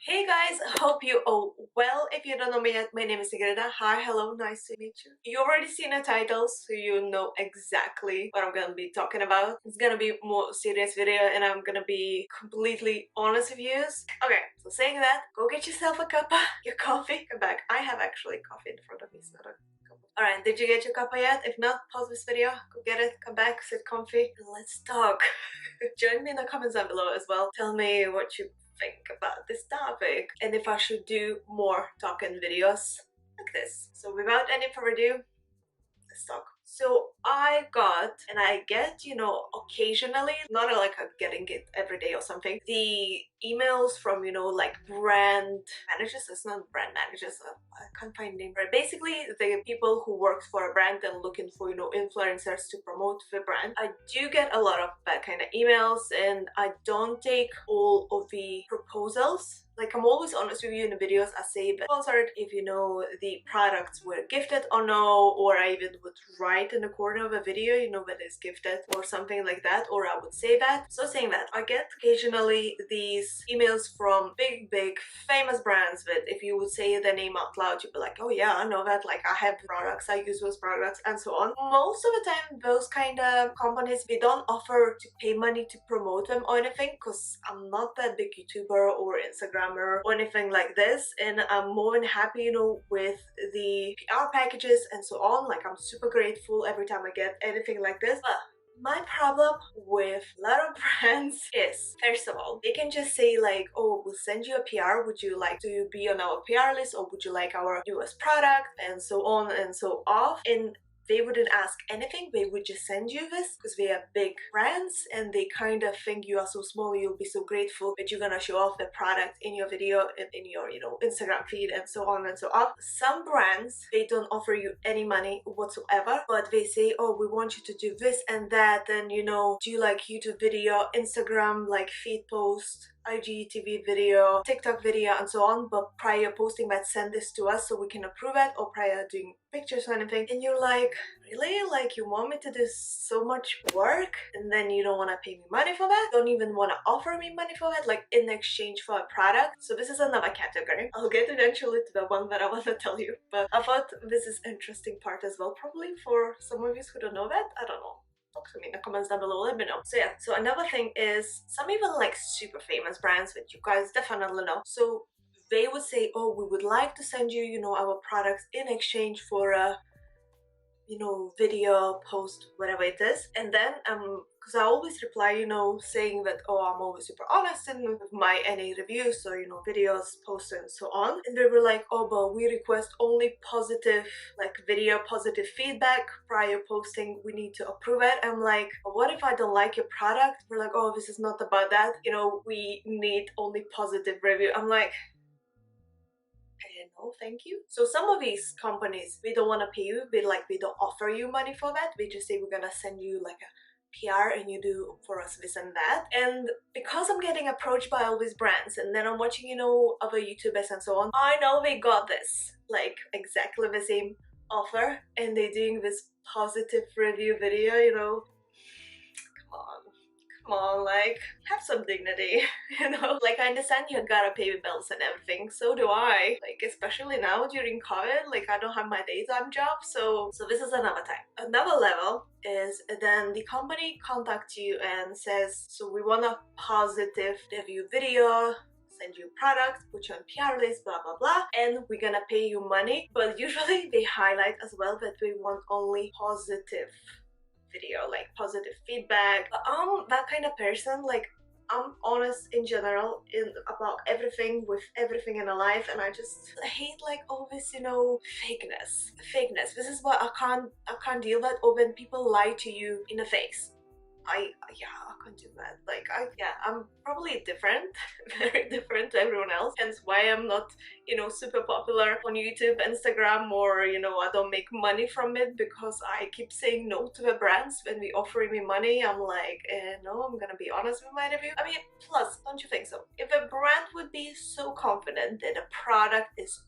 Hey guys, hope you all well. If you don't know me yet, my name is Ingrida. Hi, hello, nice to meet you. You already seen the title, so you know exactly what I'm gonna be talking about. It's gonna be a more serious video and I'm gonna be completely honest with you. Okay, so saying that, go get yourself a cup of your coffee. Come back. I have actually coffee in front of me, it's not a cup. Alright, did you get your cuppa yet? If not, pause this video, go get it, come back, sit comfy, and let's talk. Join me in the comments down below as well. Tell me what you think about this topic and if I should do more talking videos like this. So without any further ado, let's talk. So I got and I get, occasionally, not like I'm getting it every day or something, the emails from, like brand managers. It's not brand managers, I can't find the name, right? Basically the people who work for a brand and looking for, influencers to promote the brand. I do get a lot of that kind of emails and I don't take all of the proposals. Like, I'm always honest with you in the videos. I say that sponsored if the products were gifted or no, or I even would write in the corner of a video, that it's gifted or something like that, or I would say that. So saying that, I get occasionally these emails from big famous brands that if you would say their name out loud, you'd be like, oh yeah, I know that, like I have products, I use those products and so on. Most of the time those kind of companies, they don't offer to pay money to promote them or anything, because I'm not that big YouTuber or Instagram or anything like this, and I'm more than happy, with the PR packages and so on. Like, I'm super grateful every time I get anything like this. But my problem with a lot of brands is, first of all, they can just say like, oh, we'll send you a PR, would you like to be on our PR list, or would you like our newest product, and so on and so off. And they wouldn't ask anything, they would just send you this because they are big brands and they kind of think you are so small, you'll be so grateful that you're gonna show off the product in your video, in your Instagram feed and so on and so on. Some brands, they don't offer you any money whatsoever, but they say, oh, we want you to do this and that, and do like YouTube video, Instagram like feed post, IGTV video, TikTok video and so on, but prior posting that, send this to us so we can approve it, or prior doing pictures or anything. And you're like, really? Like, you want me to do so much work and then you don't want to pay me money for that? Don't even want to offer me money for that, like in exchange for a product? So this is another category. I'll get eventually to the one that I want to tell you, but I thought this is interesting part as well, probably for some of you who don't know that. I don't know, talk to me in the comments down below, let me know. So yeah, so another thing is, some even like super famous brands that you guys definitely know, so they would say, oh, we would like to send you, our products in exchange for a video post, whatever it is. And then because I always reply, saying that, oh, I'm always super honest in my any reviews or videos, posts and so on. And they were like, oh, but we request only positive, like video positive feedback prior posting, we need to approve it. I'm like, but what if I don't like your product? We're like, oh, this is not about that, we need only positive review. I'm like, no, thank you. So some of these companies, they don't want to pay you, they don't offer you money for that. They just say, we're gonna send you like a PR and you do for us this and that. And because I'm getting approached by all these brands, and then I'm watching other YouTubers and so on, I know they got this like exactly the same offer and they're doing this positive review video. Come on, like, have some dignity, like, I understand you gotta pay your bills and everything, so do I, like, especially now during COVID, like, I don't have my daytime job, so this is another time. Another level is then the company contacts you and says, so we want a positive review video, send you product, put you on PR list, blah blah blah, and we're gonna pay you money. But usually they highlight as well that we want only positive video, like positive feedback. But I'm that kind of person, like, I'm honest in general about everything, with everything in a life, and I just hate like all this fakeness. This is what I can't deal with. Or when people lie to you in the face, I can't do that. Like, I'm probably different, very different to everyone else, hence why I'm not super popular on YouTube, Instagram, or I don't make money from it, because I keep saying no to the brands when they offering me money. I'm like, no, I'm gonna be honest with my review. I mean, plus, don't you think so? If a brand would be so confident that a product is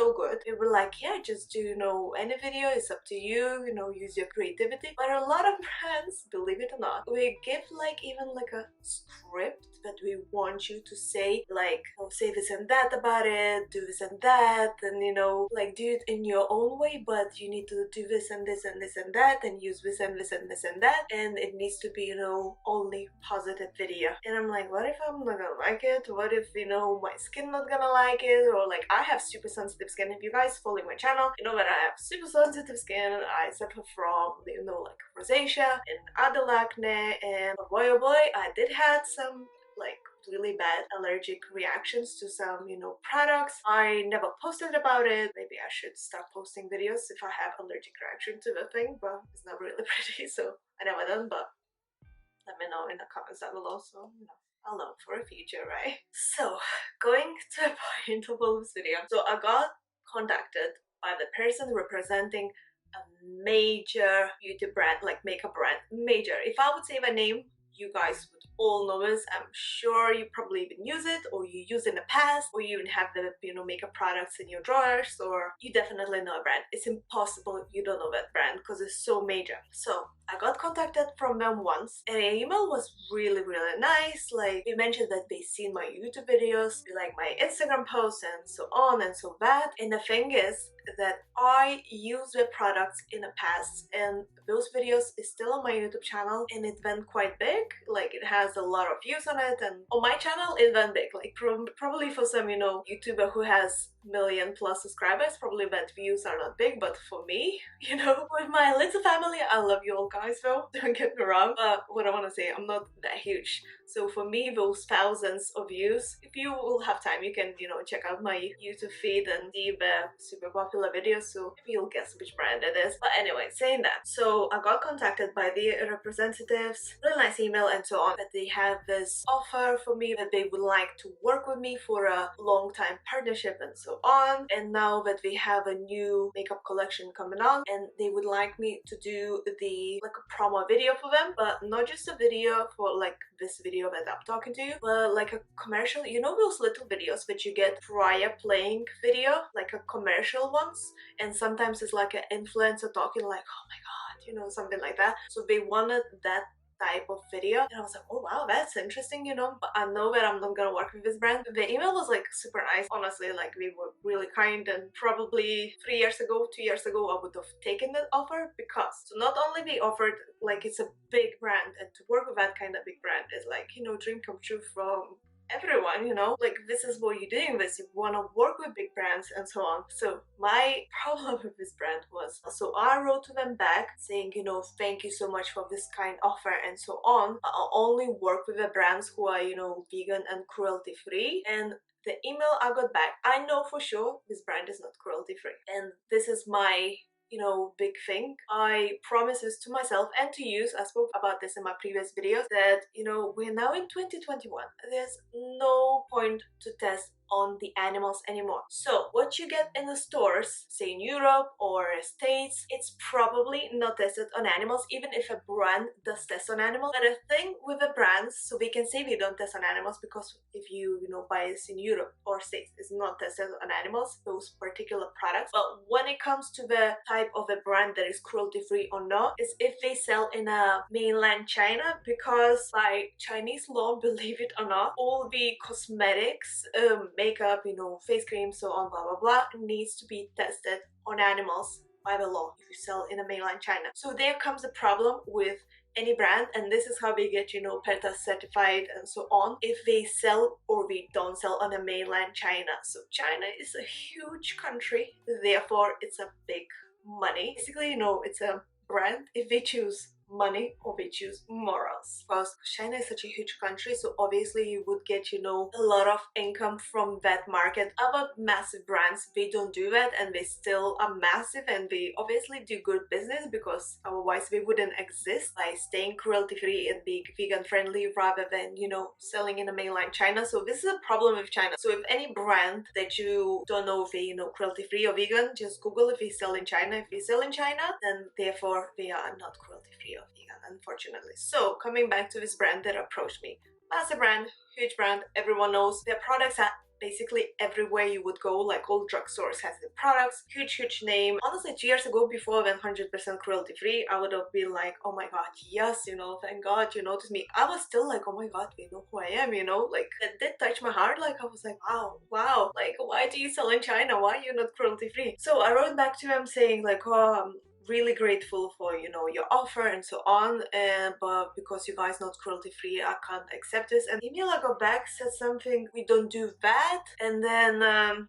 so good. They were like, yeah, just do, you know, any video, it's up to you, you know, use your creativity. But a lot of brands, believe it or not, we give like even like a script that we want you to say, like, oh, say this and that about it, do this and that, and you know, like do it in your own way, but you need to do this and this and this and that, and use this and this and this and that, and it needs to be, you know, only positive video. And I'm like, what if I'm not gonna like it? What if, you know, my skin not gonna like it? Or like, I have super sensitive skin. If you guys following my channel, you know that I have super sensitive skin. I suffer from, you know, like rosacea and other acne, and boy oh boy, I did had some like really bad allergic reactions to some, you know, products. I never posted about it. Maybe I should start posting videos if I have allergic reaction to the thing, but it's not really pretty, so I never done. But let me know in the comments down below, so you know, I'll know for the future, right? So going to the point of all this video, so I got contacted by the person representing a major beauty brand, like makeup brand, major. If I would say the name, you guys would all know this. I'm sure you probably even use it, or you used it in the past, or you even have the, you know, makeup products in your drawers, or you definitely know a brand. It's impossible if you don't know that brand because it's so major. So I got contacted from them once, and the email was really nice. Like, they mentioned that they seen my YouTube videos, they like my Instagram posts, and so on and so that. And the thing is that I used the products in the past, and those videos is still on my YouTube channel, and it went quite big. Like, it has a lot of views on it, and on my channel it went big. Like, probably for some, you know, YouTuber who has million plus subscribers, probably that views are not big, but for me, you know, with my little family, I love you all guys though, don't get me wrong, but what I want to say, I'm not that huge. So for me, those thousands of views, if you will have time, you can, you know, check out my YouTube feed and see the super popular videos, so you'll guess which brand it is. But anyway, saying that, so I got contacted by the representatives, really nice email and so on, that they have this offer for me, that they would like to work with me for a long time partnership and so on. And now that we have a new makeup collection coming on, and they would like me to do the like a promo video for them, but not just a video for like this video that I'm talking to you, but like a commercial, you know, those little videos that you get prior playing video, like a commercial ones, and sometimes it's like an influencer talking like, oh my god, you know, something like that. So they wanted that type of video, and I was like, oh wow, that's interesting, you know, but I know that I'm not gonna work with this brand. The email was like super nice, honestly, like they were really kind, and probably 2 years ago I would have taken that offer, because so not only they offered, like, it's a big brand, and to work with that kind of big brand is like, you know, dream come true from everyone, you know, like this is what you're doing, this you want to work with big brands and so on. So my problem with this brand was, so I wrote to them back saying, you know, thank you so much for this kind offer and so on. I'll only work with the brands who are, you know, vegan and cruelty free. And the email I got back, I know for sure this brand is not cruelty free, and this is my, you know, big thing. I promise this to myself and to you. I spoke about this in my previous videos, that, you know, we're now in 2021. There's no point to test on the animals anymore. So what you get in the stores, say in Europe or States, it's probably not tested on animals, even if a brand does test on animals. But the thing with the brands, so we can say we don't test on animals, because if you know, buy this in Europe or States, it's not tested on animals, those particular products. But when it comes to the type of a brand that is cruelty free or not, is if they sell in a mainland China, because by Chinese law, believe it or not, all the cosmetics, makeup, you know, face cream, so on, blah blah blah, needs to be tested on animals by the law if you sell in a mainland China. So there comes the problem with any brand, and this is how they get, you know, PETA certified and so on, if they sell or they don't sell on a mainland China. So China is a huge country, therefore it's a big money. Basically, you know, it's a brand if they choose money or they choose morals, because China is such a huge country, so obviously you would get, you know, a lot of income from that market. Other massive brands, they don't do that, and they still are massive, and they obviously do good business, because otherwise they wouldn't exist, by staying cruelty free and being vegan friendly rather than, you know, selling in the mainland China. So this is a problem with China. So if any brand that you don't know if they, you know, cruelty free or vegan, just Google if they sell in China. If they sell in China, then therefore they are not cruelty free or vegan, unfortunately. So coming back to this brand that approached me, massive brand, huge brand, everyone knows their products are basically everywhere you would go, like all drugstores has the products, huge name. Honestly, 2 years ago, before I went 100% cruelty free, I would have been like, oh my god, yes, you know, thank god you noticed me. I was still like, oh my god, we know who I am, you know, like that did touch my heart. Like I was like, wow, like why do you sell in China, why are you not cruelty free? So I wrote back to him saying like, oh, I'm really grateful for, you know, your offer and so on, but because you guys not cruelty free, I can't accept this. And the email I got back said something, we don't do that, and then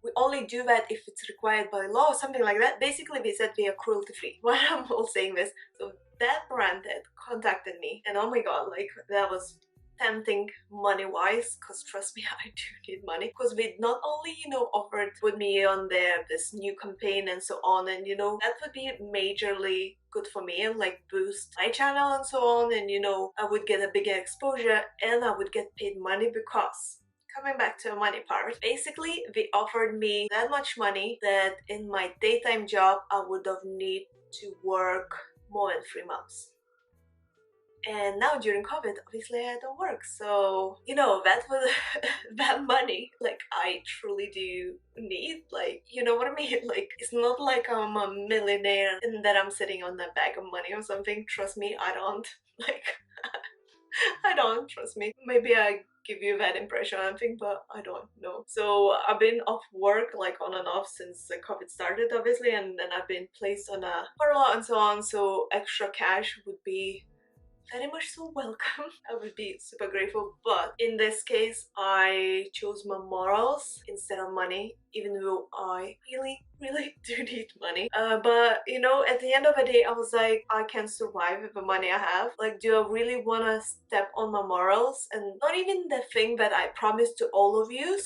we only do that if it's required by law or something like that. Basically they said we are cruelty free. Why I'm all saying this? So that brand that contacted me, and oh my god, like that was tempting money wise, because trust me, I do need money, because we not only, you know, offered put me on there this new campaign and so on, and you know that would be majorly good for me and like boost my channel and so on, and you know I would get a bigger exposure and I would get paid money. Because coming back to the money part, basically they offered me that much money that in my daytime job I would have need to work more than 3 months. And now during COVID, obviously I don't work, so you know that was that money, like I truly do need, like, you know what I mean? Like it's not like I'm a millionaire and that I'm sitting on a bag of money or something. Trust me, I don't. Like I don't, trust me. Maybe I give you that impression, I think, but I don't know. So I've been off work like on and off since the COVID started, obviously, and then I've been placed on a furlough and so on, so extra cash would be very much so welcome. I would be super grateful, but in this case I chose my morals instead of money, even though I really do need money. But you know, at the end of the day I was like, I can survive with the money I have. Like, do I really want to step on my morals? And not even the thing that I promised to all of you,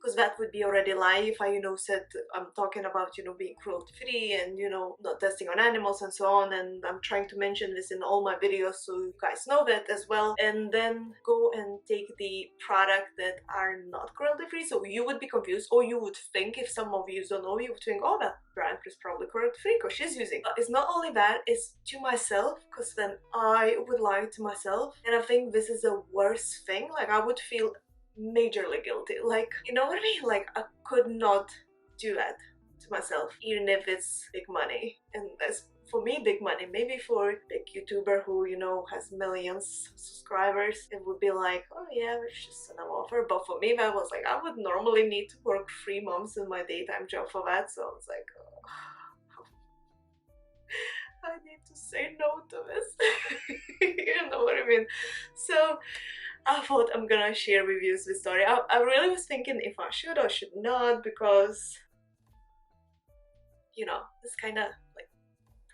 because that would be already lie if I, you know, said I'm talking about, you know, being cruelty free and, you know, not testing on animals and so on, and I'm trying to mention this in all my videos so you guys know that as well, and then go and take the product that are not cruelty free. So you would be confused, or you would think, if some of you don't know, you would think, oh, that brand is probably cruelty free because she's using. But it's not only that, it's to myself, because then I would lie to myself, and I think this is the worst thing. Like I would feel majorly guilty, like, you know what I mean? Like I could not do that to myself, even if it's big money. And that's for me big money. Maybe for a big YouTuber who, you know, has millions subscribers, it would be like, oh yeah, it's just an offer. But for me that was like, I would normally need to work 3 months in my daytime job for that. So I was like, oh, I need to say no to this. You know what I mean? So I thought I'm gonna share with you this story. I really was thinking if I should or should not, because, you know, it's kind of like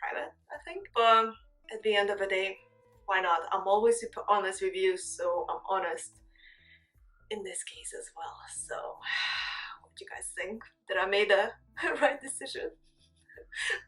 private, I think. But at the end of the day, why not? I'm always super honest with you, so I'm honest in this case as well. So what do you guys think? Did I made a right decision?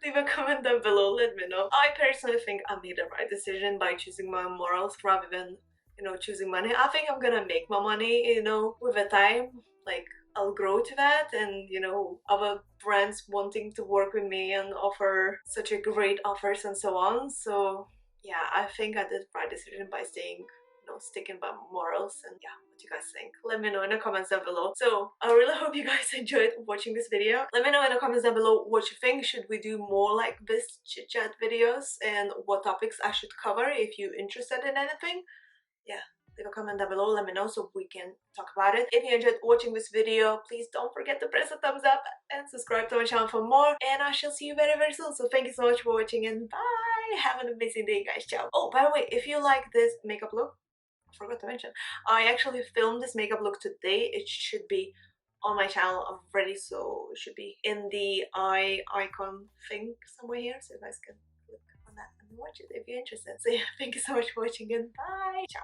Leave a comment down below, let me know. I personally think I made the right decision by choosing my morals rather than, you know, choosing money. I think I'm gonna make my money, you know, with the time. Like I'll grow to that, and you know, other brands wanting to work with me and offer such a great offers and so on. So yeah, I think I did the right decision by staying, you know, sticking by morals. And yeah, what you guys think? Let me know in the comments down below. So I really hope you guys enjoyed watching this video. Let me know in the comments down below what you think. Should we do more like this chit chat videos, and what topics I should cover if you're interested in anything? Yeah, leave a comment down below, let me know so we can talk about it. If you enjoyed watching this video, please don't forget to press the thumbs up and subscribe to my channel for more, and I shall see you very soon. So thank you so much for watching, and bye! Have an amazing day, guys. Ciao. Oh, by the way, if you like this makeup look, I forgot to mention, I actually filmed this makeup look today. It should be on my channel already, so it should be in the eye icon thing somewhere here, so you guys can click on that and watch it if you're interested. So yeah, thank you so much for watching, and bye! Ciao.